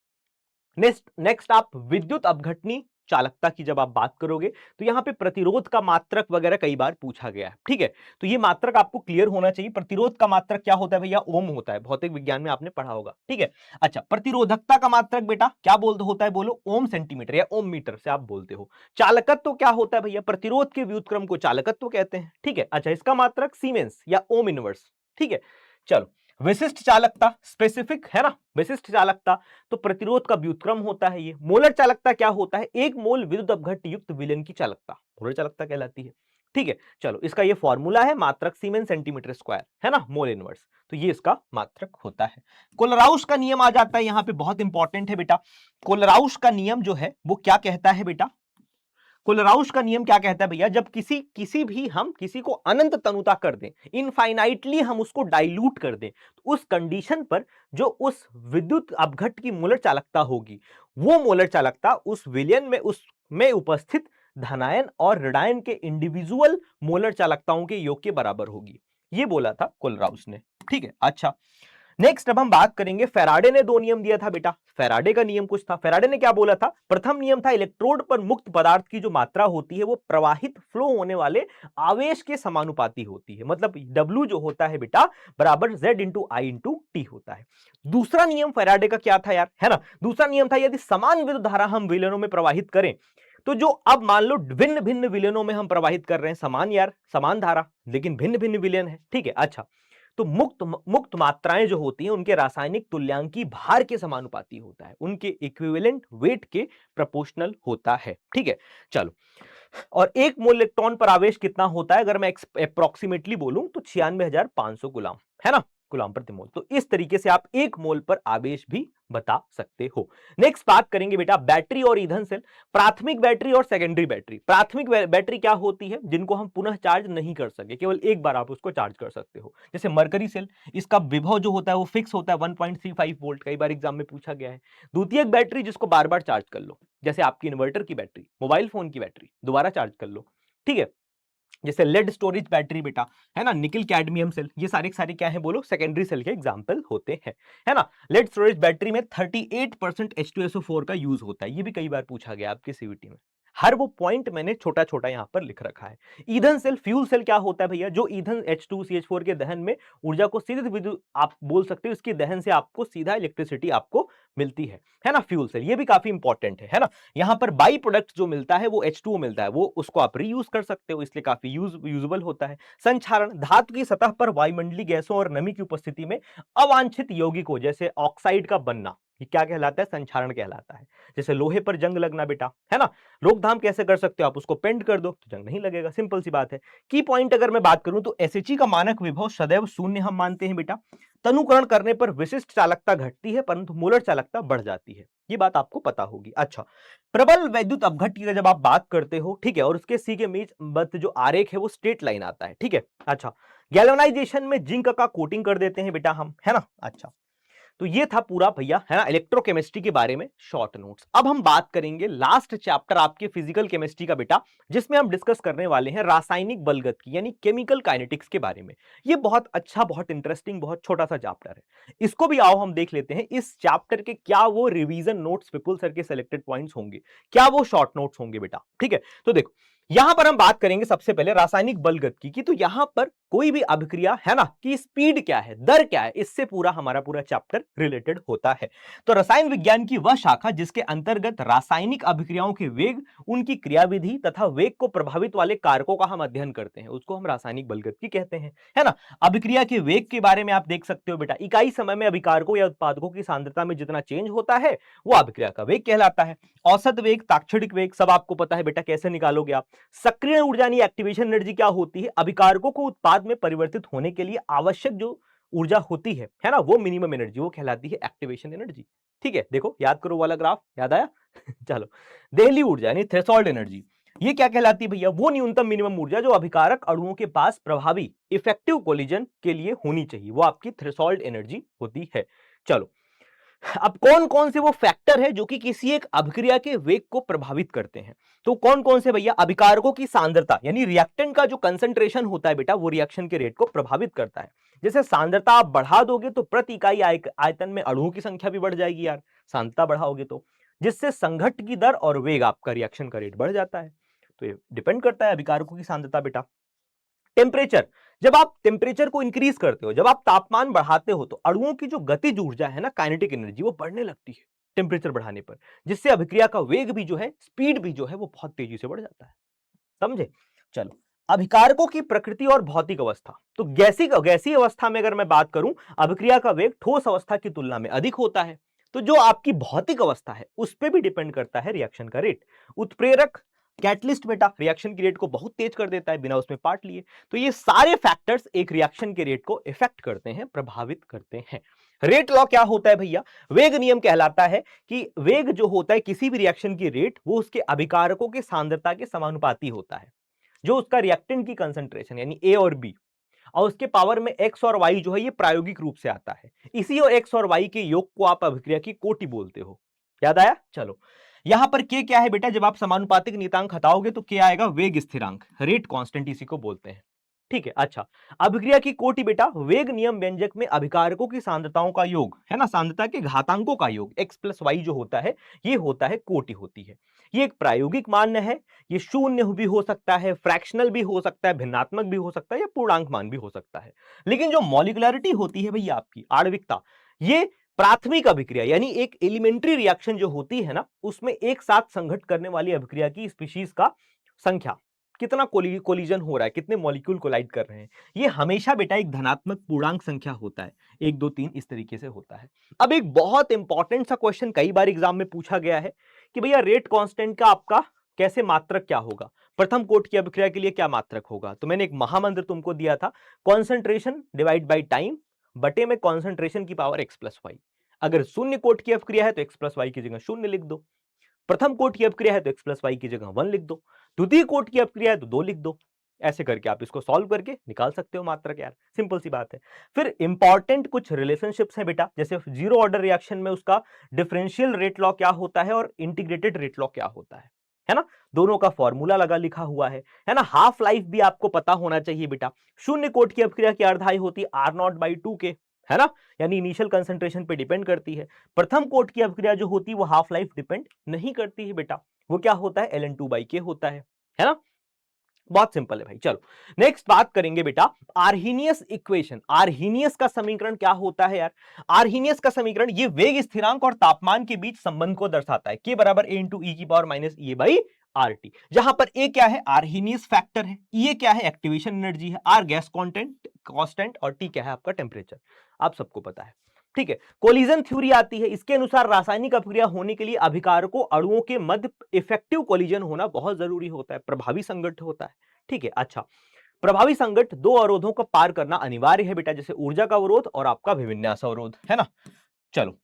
नेक्स्ट आप विद्युत अपघटनी चालकता की जब आप बात करोगे तो यहां पे प्रतिरोध का मात्रक वगैरह कई बार पूछा गया है। ठीक है, तो ये मात्रक आपको क्लियर होना चाहिए। प्रतिरोध का मात्रक क्या होता है भैया, ओम होता है, भौतिक विज्ञान में आपने पढ़ा होगा। ठीक है, अच्छा प्रतिरोधकता का मात्रक बेटा क्या होता है, बोलो, ओम सेंटीमीटर या ओम मीटर से आप बोलते हो। चालकत्व क्या होता है भैया, प्रतिरोध के व्युत्क्रम को चालकत्व कहते हैं। ठीक है, अच्छा इसका मात्रक सीमेंस या ओम इनवर्स। ठीक है, चलो विशिष्ट चालकता, स्पेसिफिक, है ना, विशिष्ट चालकता तो प्रतिरोध का व्युत्क्रम होता है ये। मोलर चालकता क्या होता है, एक मोल विद्युत अपघट्य युक्त विलयन की चालकता मोलर चालकता कहलाती है। ठीक है, चलो इसका ये फॉर्मूला है, मात्रक सीमेंस सेंटीमीटर स्क्वायर, है ना, मोल इनवर्स, तो ये इसका मात्रक होता है। कोलराउस का नियम आ जाता है यहां पे, बहुत इंपॉर्टेंट है बेटा। कोलराउस का नियम जो है वो क्या कहता है बेटा, कोलराउस का नियम क्या कहता है भैया, जब किसी भी हम किसी को अनंत तनुता कर दें, इनफाइनाइटली हम उसको डाइल्यूट कर दें, तो उस कंडीशन पर जो उस विद्युत अपघट्य की मोलर चालकता होगी, वो मोलर चालकता उस विलयन में उसमें उपस्थित धनायन और ऋणायन के इंडिविजुअल मोलर चालकताओं के योग के बराबर होगी। ये बोला था कोलराउस ने। ठीक है, अच्छा नेक्स्ट अब हम बात करेंगे, फैराडे ने 2 नियम दिया था बेटा। फैराडे का नियम कुछ था, फैराडे ने क्या बोला था, प्रथम नियम था इलेक्ट्रोड पर मुक्त पदार्थ की जो मात्रा होती है वो प्रवाहित फ्लो होने वाले आवेश के समानुपाती होती है, मतलब W जो होता है बेटा बराबर Z into I into T होता है। दूसरा नियम फैराडे का क्या था यार, है ना, दूसरा नियम था यदि समान विद्युत धारा हम विलयनों में प्रवाहित करें तो जो, अब मान लो भिन्न भिन्न विलयनों में हम प्रवाहित कर रहे हैं, समान यार समान धारा लेकिन भिन्न भिन्न विलयन है। ठीक है, अच्छा तो मुक्त मात्राएं जो होती हैं उनके रासायनिक तुल्यांकी भार के समानुपाती होता है, उनके इक्विवेलेंट वेट के प्रोपोर्शनल होता है। ठीक है, चलो और एक मोल इलेक्ट्रॉन पर आवेश कितना होता है, अगर मैं अप्रोक्सीमेटली बोलूं तो 96,500 गुलाम, है ना। कूलम्ब प्रति मोल। तो इस तरीके से आप 1 मोल पर आवेश भी बता सकते हो। नेक्स्ट बात करेंगे बेटा बैटरी और ईंधन सेल, प्राथमिक बैटरी और सेकेंडरी बैटरी। प्राथमिक बैटरी क्या होती है, जिनको हम पुनः चार्ज नहीं कर सके, केवल एक बार आप उसको चार्ज कर सकते हो। जैसे मरकरी सेल, इसका विभव जो होता है वो फिक्स होता है 1.35 वोल्ट, कई बार एग्जाम में पूछा गया है। द्वितीयक बैटरी जिसको बार बार चार्ज कर लो, जैसे आपकी इन्वर्टर की बैटरी, मोबाइल फोन की बैटरी, दोबारा चार्ज कर लो, ठीक है। जैसे लेड स्टोरेज बैटरी बेटा, है ना, निकल कैडमियम सेल, ये सारे क्या है बोलो, सेकेंडरी सेल के एग्जांपल होते हैं, है ना। लेड स्टोरेज बैटरी में 38% H2SO4 का यूज होता है, ये भी कई बार पूछा गया आपके सीवीटी में। हर वो पॉइंट मैंने छोटा छोटा यहां पर लिख रखा है। ईंधन सेल, फ्यूल सेल क्या होता है भैया, जो ईंधन H2CH4 के दहन में ऊर्जा को सीधे विद्युत आप बोल सकते हो, इसके दहन से आपको सीधा इलेक्ट्रिसिटी आपको मिलती है ना, फ्यूल सेल, ये भी काफी इंपॉर्टेंट है ना। यहां पर बाई प्रोडक्ट जो मिलता है वो H2O मिलता है, वो उसको आप रीयूज कर सकते हो, इसलिए काफी यूजेबल होता है। संक्षारण, धातु की सतह पर वायुमंडलीय गैसों और नमी की उपस्थिति में अवांछित यौगिकों जैसे ऑक्साइड का बनना, ये क्या कहलाता है, संक्षारण कहलाता है। जैसे लोहे पर जंग लगना बेटा, है ना, रोकथाम कैसे कर सकते हो आप, उसको पेंट कर दो तो जंग नहीं लगेगा, सिंपल सी बात है। की पॉइंट अगर मैं बात करूं तो एसएचई का मानक विभव सदैव शून्य हम मानते हैं बेटा। तनुकरण करने पर विशिष्ट चालकता घटती है परंतु मोलर चालकता बढ़ जाती है, ये बात आपको पता होगी। अच्छा, प्रबल वैद्युत अपघट्ट की जब आप बात करते हो, ठीक है, और उसके सी के बीच मध्य जो आरेख है वो स्ट्रेट लाइन आता है, ठीक है। अच्छा, गैल्वेनाइजेशन में जिंक का कोटिंग कर देते हैं बेटा हम, है ना। अच्छा, तो ये था पूरा भैया, है ना, इलेक्ट्रोकेमिस्ट्री के बारे में शॉर्ट नोट्स। अब हम बात करेंगे लास्ट चैप्टर आपके फिजिकल केमिस्ट्री का बेटा, जिसमें हम डिस्कस करने वाले हैं रासायनिक बलगत की, यानी केमिकल काइनेटिक्स के बारे में। ये बहुत अच्छा, बहुत इंटरेस्टिंग, बहुत छोटा सा चैप्टर है, इसको भी आओ हम देख लेते हैं। इस चैप्टर के क्या वो रिवीजन नोट्स विपुल सर के सिलेक्टेड पॉइंट्स होंगे, क्या वो शॉर्ट नोट्स होंगे बेटा, ठीक है। तो देखो, यहां पर हम बात करेंगे सबसे पहले रासायनिक बलगत की तो यहां पर कोई भी अभिक्रिया, है ना, कि स्पीड क्या है, दर क्या है, इससे पूरा हमारा पूरा चैप्टर रिलेटेड होता है। तो रसायन विज्ञान की वह शाखा जिसके अंतर्गत रासायनिक अभिक्रियाओं के वेग, उनकी क्रियाविधि तथा वेग को प्रभावित वाले कारकों का हम अध्ययन करते हैं, उसको हम रासायनिक बलगत की कहते हैं, है ना। अभिक्रिया के वेग के बारे में आप देख सकते हो बेटा, इकाई समय में अभिकारकों या उत्पादकों की सांद्रता में जितना चेंज होता है वो अभिक्रिया का वेग कहलाता है। औसत वेग, ताक्षणिक वेग, सब आपको पता है बेटा, कैसे निकालोगे आप। सक्रिय ऊर्जा यानी एक्टिवेशन एनर्जी क्या होती है, अभिकारकों को उत्पाद में परिवर्तित होने के लिए आवश्यक जो ऊर्जा होती है ना, वो मिनिमम एनर्जी, वो कहलाती है एक्टिवेशन एनर्जी, ठीक है। देखो, याद करो वाला ग्राफ, याद आया चलो, देहली ऊर्जा यानी थ्रेशोल्ड एनर्जी, ये क्या कहलाती है भैया, वो न्यूनतम मिनिमम ऊर्जा जो अभिकारक अणुओं के पास प्रभावी इफेक्टिव कोलिजन के लिए होनी चाहिए, वो आपकी थ्रेशोल्ड एनर्जी होती है। चलो, अब कौन कौन से वो फैक्टर है जो कि किसी एक अभिक्रिया के वेग को प्रभावित करते हैं, तो कौन कौन से भैया, अभिकारकों की सांद्रता यानी रिएक्टेंट का जो कंसंट्रेशन होता है बेटा, वो रिएक्शन के रेट को प्रभावित करता है। जैसे सांद्रता आप बढ़ा दोगे तो प्रति इकाई आयतन में अणुओं की संख्या भी बढ़ जाएगी यार, सांद्रता बढ़ाओगे तो, जिससे संघट्ट की दर और वेग, आपका रिएक्शन का रेट बढ़ जाता है। तो ये डिपेंड करता है अभिकारकों की सांद्रता बेटा। टेम्परेचर, जब आप टेम्परेचर को इंक्रीज करते हो, जब आप तापमान बढ़ाते हो, तो अणुओं की जो गतिज ऊर्जा है ना, काइनेटिक एनर्जी, वो बढ़ने लगती है टेम्परेचर बढ़ाने पर, जिससे अभिक्रिया का वेग भी जो है, स्पीड भी जो है, वो बहुत तेजी से बढ़ जाता है, समझे। चलो, अभिकारकों की प्रकृति और भौतिक अवस्था, तो गैसीय अवस्था में अगर मैं बात करूं, अभिक्रिया का वेग ठोस अवस्था की तुलना में अधिक होता है। तो जो आपकी भौतिक अवस्था है उस पर भी डिपेंड करता है रिएक्शन का रेट। उत्प्रेरक, कैटलिस्ट बेटा, रिएक्शन की रेट को बहुत तेज कर देता है बिना उसमें पार्ट लिए। तो ये सारे फैक्टर्स एक रिएक्शन के रेट को इफेक्ट करते हैं, प्रभावित करते हैं। रेट लॉ क्या होता है भैया, वेग नियम कहलाता है कि वेग जो होता है किसी भी रिएक्शन की रेट, वो उसके अभिकारकों की सांद्रता के समानुपाती होता है, जो उसका रिएक्टेंट की कंसंट्रेशन यानी ए और बी, और उसके पावर में एक्स और वाई जो है, ये प्रायोगिक रूप से आता है। इसी और एक्स और वाई के योग को आप अभिक्रिया की कोटि बोलते हो, याद आया। चलो, यहां पर के क्या है बेटा, जब आप समानुपातिक नियतांक हटाओगे तो के आएगा वेग स्थिरांक, रेट कांस्टेंट इसी को बोलते हैं, ठीक है। अच्छा, अभिक्रिया की कोटि बेटा, वेग नियम व्यंजक में अभिकारकों की सांद्रताओं का योग, है ना, सांद्रता के घातांकों का योग, एक्स प्लस वाई जो होता है, ये होता है कोटि होती है। ये एक प्रायोगिक मान्य है, ये शून्य भी हो सकता है, फ्रैक्शनल भी हो सकता है, भिन्नात्मक भी हो सकता है, या पूर्णांक मान भी हो सकता है। लेकिन जो मॉलिक्युलरिटी होती है भैया आपकी आणविकता, ये प्राथमिक अभिक्रिया यानी एक एलिमेंट्री रिएक्शन जो होती है ना, उसमें एक साथ संघट करने वाली अभिक्रिया की स्पीशीज का संख्या, कितना कोलिजन हो रहा है, कितने मॉलिक्यूल कोलाइड कर रहे हैं, ये हमेशा बेटा एक धनात्मक पूर्णांक संख्या होता है, 1 2 3 इस तरीके से होता है। अब एक बहुत इंपॉर्टेंट सा क्वेश्चन कई बार एग्जाम में पूछा गया है कि भैया रेट कांस्टेंट का आपका कैसे मात्रक क्या होगा, प्रथम कोट की अभिक्रिया के लिए क्या मात्रक होगा। तो मैंने एक महामंत्र तुमको दिया था, कॉन्सेंट्रेशन डिवाइड बाई टाइम बटे में कॉन्सेंट्रेशन की पावर x प्लस वाई। अगर शून्य कोट की अपक्रिया है तो x प्लस वाई की जगह शून्य लिख दो, प्रथम कोट की अपक्रिया है तो x प्लस वाई की जगह 1 लिख दो, द्वितीय कोट की अपक्रिया है तो 2 लिख दो। ऐसे करके आप इसको सॉल्व करके निकाल सकते हो मात्रक यार, सिंपल सी बात है। फिर इंपॉर्टेंट कुछ रिलेशनशिप्स है बेटा, जैसे जीरो ऑर्डर रिएक्शन में उसका डिफरेंशियल रेट लॉ क्या होता है और इंटीग्रेटेड रेट लॉ क्या होता है ना, दोनों का फॉर्मूला लगा लिखा हुआ है ना। हाफ लाइफ भी आपको पता होना चाहिए बेटा। शून्य कोट की अपक्रिया की अर्धाई होती है आर नॉट बाई 2 के, है ना, यानी इनिशियल कंसंट्रेशन पे डिपेंड करती है। प्रथम कोट की अपक्रिया जो होती है वो हाफ लाइफ डिपेंड नहीं करती है बेटा, वो क्या होता है ln2 बाई के होता है ना। बहुत सिंपल है भाई। चलो नेक्स्ट बात करेंगे बेटा आर्हीनियस इक्वेशन। आर्हीनियस का समीकरण क्या होता है यार? आर्हीनियस का समीकरण ये वेग स्थिरांक और तापमान के बीच संबंध को दर्शाता है, के बराबर ए इंटू ई की power minus A by R T, जहां पर ए क्या है? आर्हीनियस फैक्टर है, ये क्या है? एक्टिवेशन एनर्जी है, आर गैस कांस्टेंट और टी क्या है? आपका टेम्परेचर। आप सबको पता है, ठीक है। कोलिजन थ्योरी आती है, इसके अनुसार रासायनिक अपक्रिया होने के लिए अभिकारकों अणुओं के मध्य इफेक्टिव कोलिजन होना बहुत जरूरी होता है, प्रभावी संघट्ट होता है, ठीक है। अच्छा, प्रभावी संघट्ट दो अवरोधों को पार करना अनिवार्य है बेटा, जैसे ऊर्जा का अवरोध और आपका विविन्यास अवरोध, है ना। चलो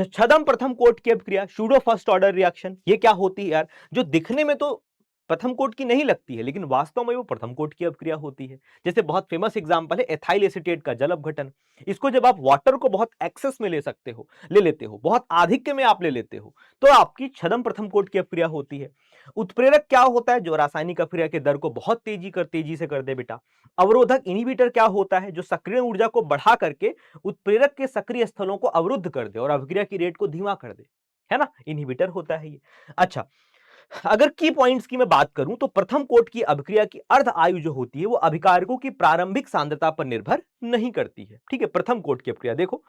छदम प्रथम कोट की अपक्रिया, सूडो फर्स्ट ऑर्डर रिएक्शन, ये क्या होती है यार? जो दिखने में तो प्रथम कोट की नहीं लगती है, लेकिन वास्तव में वो प्रथम कोट की अपक्रिया होती है। जैसे बहुत फेमस एग्जांपल है एथाइल एसीटेट का जल अपघटन। इसको जब आप वाटर को बहुत एक्सेस में ले लेते हो, बहुत आधिक्य में आप ले लेते हो, तो आपकी छदम प्रथम कोट की अपक्रिया होती है। उत्प्रेरक क्या होता है? जो रासायनिक अपक्रिया के दर को बहुत तेजी से कर दे बेटा। अवरोधक इनहिबिटर क्या होता है? जो सक्रिय ऊर्जा को बढ़ा करके उत्प्रेरक के सक्रिय स्थलों को अवरुद्ध कर दे और अपक्रिया की रेट को धीमा कर दे, है ना, इनहिबिटर होता है ये। अच्छा, अगर की पॉइंट्स की मैं बात करूं तो प्रथम कोट की अभिक्रिया की अर्ध आयु जो होती है वो अभिकारकों की प्रारंभिक सांद्रता पर निर्भर नहीं करती है, ठीक है। प्रथम कोट की अभिक्रिया देखो,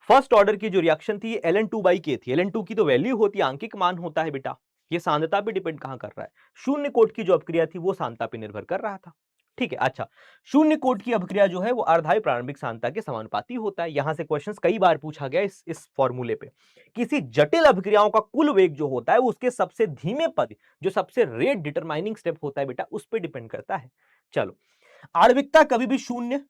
फर्स्ट ऑर्डर की जो रिएक्शन थी ln2 बाई के थी। ln2 की तो वैल्यू होती है, आंकिक मान होता है बेटा, ये सांद्रता पे डिपेंड कहां कर रहा है? शून्य कोट की जो अभिक्रिया थी वो सांद्रता पे निर्भर कर रहा था, ठीक है। अच्छा, शून्य कोट की अभिक्रिया जो है वो अर्धायु प्रारंभिक सांद्रता के समानुपाती होता है। यहां से क्वेश्चंस कई बार पूछा गया इस फॉर्मूले पे। किसी जटिल अभिक्रियाओं का कुल वेग जो होता है वो उसके सबसे धीमे पद, जो सबसे रेट डिटरमाइनिंग स्टेप होता है बेटा, उस पर डिपेंड करता है। चलो, आणविकता कभी भी शून्य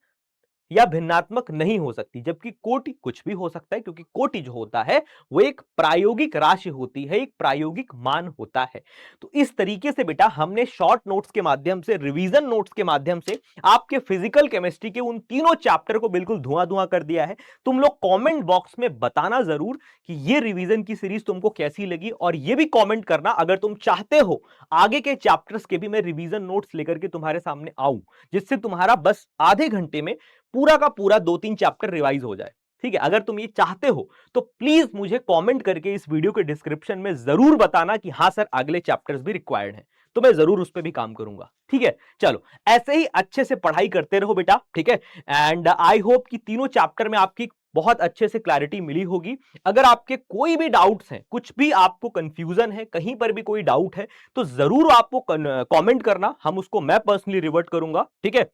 या भिन्नात्मक नहीं हो सकती, जबकि कोटि कुछ भी हो सकता है, क्योंकि कोटि जो होता है वो एक प्रायोगिक राशि होती है, एक प्रायोगिक मान होता है। तो इस तरीके से बेटा हमने शॉर्ट नोट्स के माध्यम से, रिवीजन नोट्स के माध्यम से आपके फिजिकल केमिस्ट्री के उन तीनों चैप्टर को बिल्कुल धुआं धुआं कर दिया है। तुम लोग कमेंट बॉक्स में बताना जरूर कि ये रिवीजन की सीरीज तुमको कैसी लगी, और ये भी कमेंट करना अगर तुम चाहते हो आगे के चैप्टर्स के भी मैं रिवीजन नोट्स लेकर के तुम्हारे सामने आऊं, जिससे तुम्हारा बस आधे घंटे में पूरा का पूरा 2-3 चैप्टर रिवाइज हो जाए, ठीक है। अगर तुम ये चाहते हो तो प्लीज मुझे कमेंट करके इस वीडियो के डिस्क्रिप्शन में जरूर बताना कि हां सर अगले चैप्टर्स भी रिक्वायर्ड हैं, तो मैं जरूर उस पर भी काम करूंगा, ठीक है। चलो, ऐसे ही अच्छे से पढ़ाई करते रहो बेटा, ठीक है। एंड आई होप कि तीनों चैप्टर में आपकी बहुत अच्छे से क्लैरिटी मिली होगी। अगर आपके कोई भी डाउट्स हैं, कुछ भी आपको कंफ्यूजन है, कहीं पर भी कोई डाउट है, तो जरूर आपको कमेंट करना, हम उसको मैं पर्सनली रिवर्ट करूंगा, ठीक है।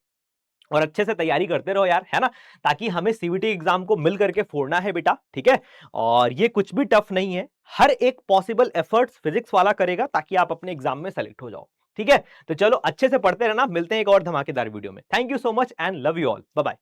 और अच्छे से तैयारी करते रहो यार, है ना, ताकि हमें सीवीटी एग्जाम को मिल करके फोड़ना है बेटा, ठीक है। और ये कुछ भी टफ नहीं है, हर एक पॉसिबल एफर्ट्स फिजिक्स वाला करेगा ताकि आप अपने एग्जाम में सेलेक्ट हो जाओ, ठीक है। तो चलो अच्छे से पढ़ते रहना, मिलते हैं एक और धमाकेदार वीडियो में। Thank you so much and love you all, bye bye.